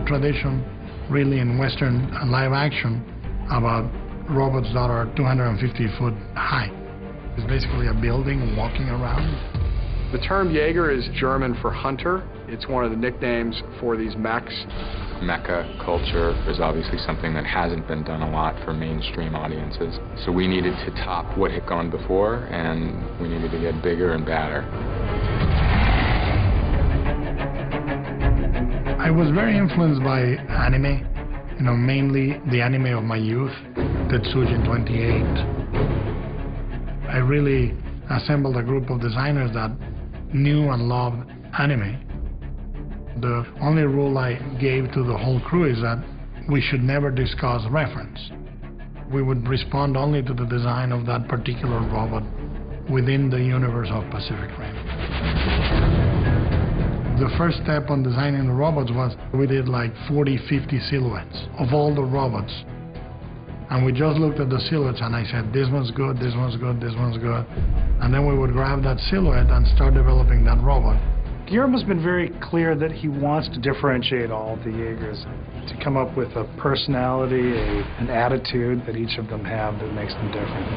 tradition, really, in Western live action about robots that are 250 foot high. It's basically a building walking around. The term Jaeger is German for hunter. It's one of the nicknames for these mechs. Mecha culture is obviously something that hasn't been done a lot for mainstream audiences. So we needed to top what had gone before, and we needed to get bigger and badder. I was very influenced by anime, mainly the anime of my youth, Tetsuji 28. I really assembled a group of designers that knew and loved anime. The only rule I gave to the whole crew is that we should never discuss reference. We would respond only to the design of that particular robot within the universe of Pacific Rim. The first step on designing the robots was we did like 40, 50 silhouettes of all the robots. And we just looked at the silhouettes and I said, this one's good, this one's good, this one's good. And then we would grab that silhouette and start developing that robot. Guillermo's been very clear that he wants to differentiate all the Jaegers, to come up with a personality, an attitude that each of them have that makes them different.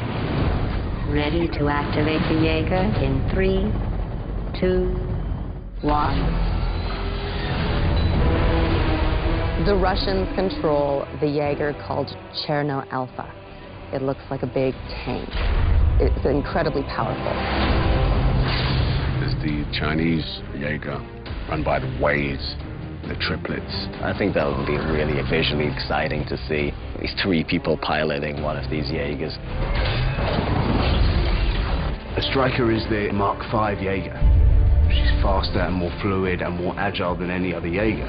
Ready to activate the Jaeger in 3, 2, 1. The Russians control the Jaeger called Cherno Alpha. It looks like a big tank. It's incredibly powerful. There's the Chinese Jaeger, run by the Ways, the triplets. I think that would be really visually exciting to see these 3 people piloting one of these Jaegers. The Striker is the Mark V Jaeger. She's faster and more fluid and more agile than any other Jaeger.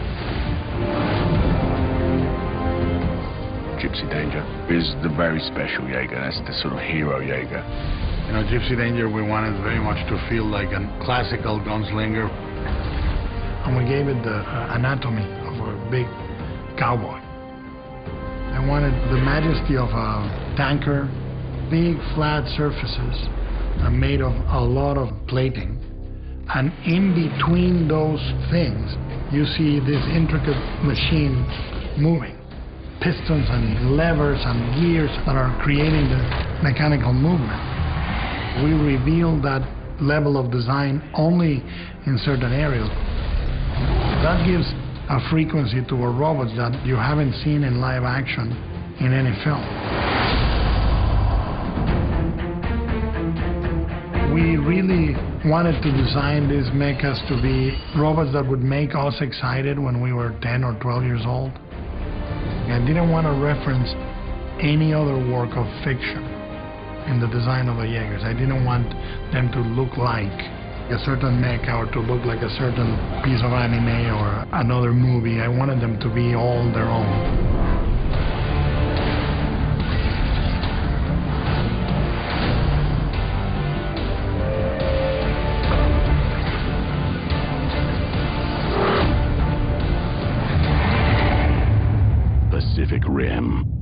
Gypsy Danger is the very special Jaeger. That's the sort of hero Jaeger. Gypsy Danger, we wanted very much to feel like a classical gunslinger. And we gave it the anatomy of a big cowboy. I wanted the majesty of a tanker, big flat surfaces made of a lot of plating. And in between those things, you see this intricate machine moving. Pistons and levers and gears that are creating the mechanical movement. We reveal that level of design only in certain areas. That gives a frequency to our robots that you haven't seen in live action in any film. We really wanted to design these mechas to be robots that would make us excited when we were 10 or 12 years old. I didn't want to reference any other work of fiction in the design of the Jaegers. I didn't want them to look like a certain mecha or to look like a certain piece of anime or another movie. I wanted them to be all their own. Pacific Rim.